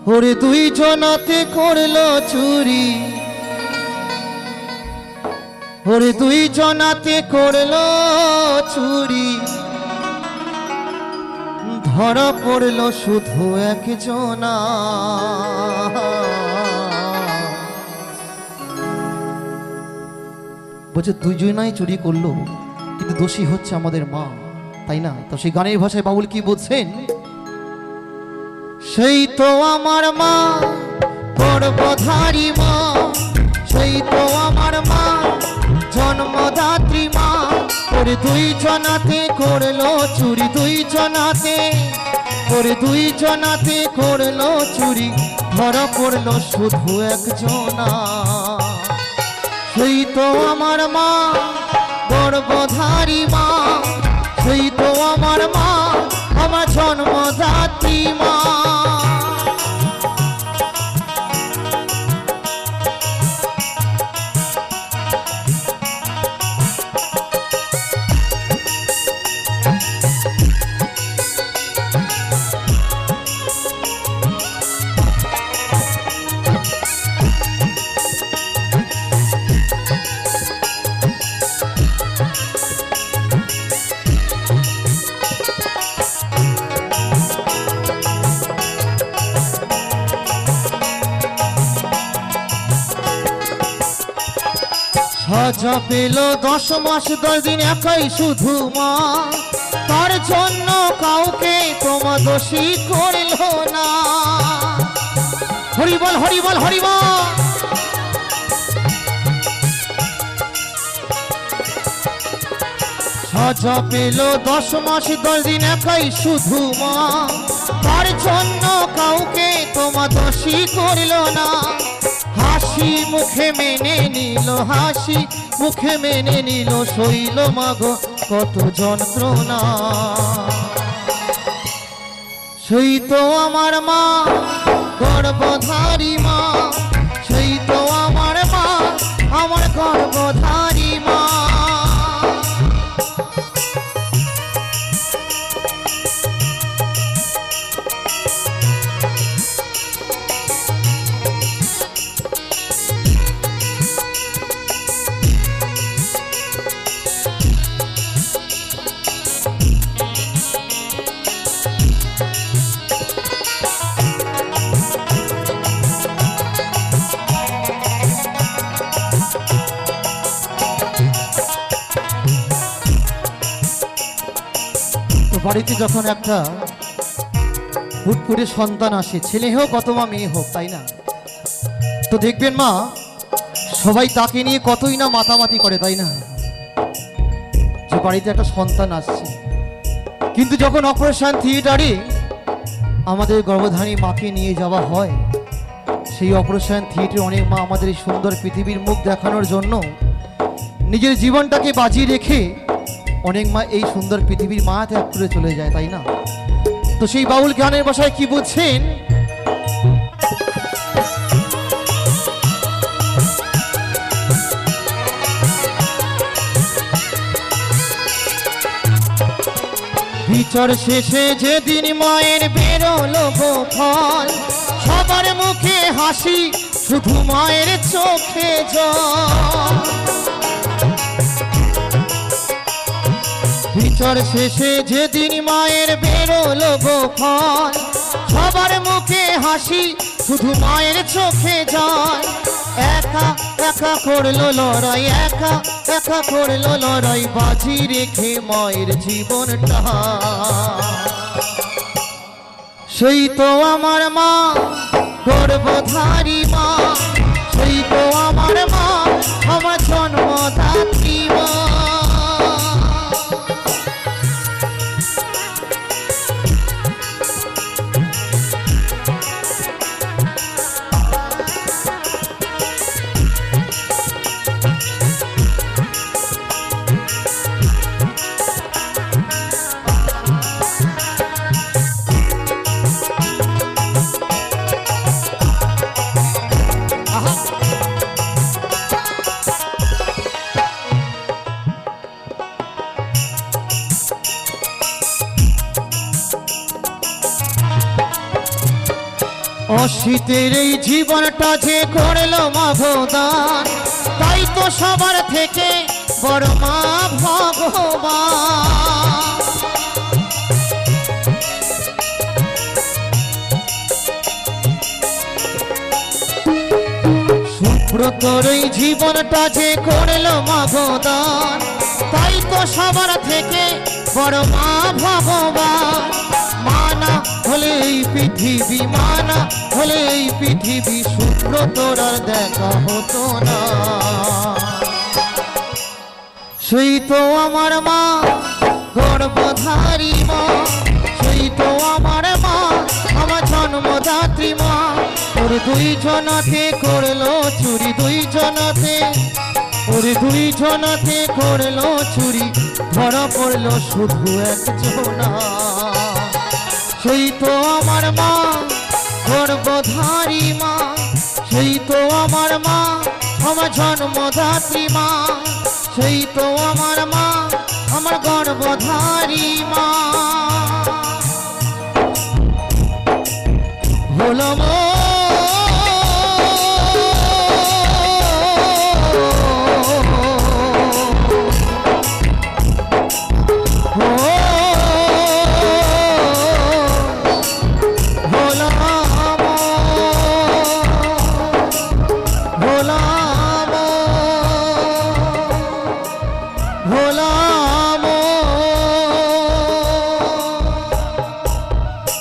ওরে দুই জনাতে করলো চুরি, ওরে দুই জনাতে করলো চুরি, ধরা পড়লো শুধু একজনা। বলছে দুইজনাই চুরি করলো, কিন্তু দোষী হচ্ছে আমাদের মা, তাই না? তো সেই গানের ভাষায় বাউল কি বলছেন? সেই তো আমার মা গর্ভধারী মা, সেই তো আমার মা জন্মদাত্রী মা। ওরে দুই জনাতে করলো চুরি, দুই জনাতে, ওরে দুই জনাতে করলো চুরি, ধরা পড়লো শুধু একজনা। সেই তো আমার মা গর্ভধারী মা, সেই তো আমার মা, আমার জন্মদাত্রী মা। সাজা পেল 10 মাস 10 দিন একাই শুধু মা, তার জন্য কাউকে তোমা দোষী করল না। হরি বল হরি বল হরি বল। সাজা পেল 10 মাস 10 দিন একাই শুধু মা, তার জন্য কাউকে তোমা দোষী করল না। হাসি মুখে মেনে নিল, হাসি মুখে মেনে নিল, সইল মাগো কত যন্ত্রণা। সেই তো আমার মা গর্ভধারী মা, সেই তো আমার মা, আমার গর্ভধারী মা। বাড়িতে যখন একটা ফুটফুটে সন্তান আসে, ছেলে হোক অথবা মেয়ে হোক, তাই না? তো দেখবেন মা সবাই তাকে নিয়ে কতই না মাতামাতি করে, তাই না? যে বাড়িতে একটা সন্তান আসছে, কিন্তু যখন অপারেশন থিয়েটারে আমাদের গর্ভধারী মাকে নিয়ে যাওয়া হয়, সেই অপারেশন থিয়েটারে অনেক মা আমাদের এই সুন্দর পৃথিবীর মুখ দেখানোর জন্য নিজের জীবনটাকে বাজি রেখে অনেক মা এই সুন্দর পৃথিবীর মা ত্যাগ করে চলে যায়, তাই না? তো সেই বাউল গানের ভাষায় কি বলছেন? বিচার শেষে যেদিন মায়ের বেরোলো গো ফল, সবার মুখে হাসি শুধু মায়ের চোখে জল। বিচার শেষে যেদিন মায়ের বেরোলো গো ফল, সবার মুখে হাসি শুধু মায়ের চোখে জল। একা একা করলো লড়াই, একা একা করলো লড়াই, বাজি রেখে মায়ের জীবনটা। সেই তো আমার মা গর্ভধারী মা, সেই তো আমার মা, আমার জন্মদাত্রী মা। অশীতের এই জীবনটা যে করলো মা ভোদান, তাই তো সবার থেকে বড় মা ভগবান। সুব্রতর এই জীবনটা যে করলো মা ভোদান, তাই তো সবার থেকে বড় মা ভগবান। মানা হলে এই পৃথিবী, মানা হলে এই পৃথিবী সুব্রতর আর দেখা হতো না। সেই তো আমার মা গর্ভধারী মা, সেই তো আমার মা আমার জন্মদাত্রী মা। ওর দুইজনাতে করলো চুরি, দুইজনাতে ওর দুইজনাতে করলো চুরি, ধরা পড়লো শুধু একজনা। সেই তো আমার মা গর্ভধারী মা, সেই তো আমার মা আমার জন্মদাত্রী মা, সেই তো আমার মা আমার গর্ভধারী মা।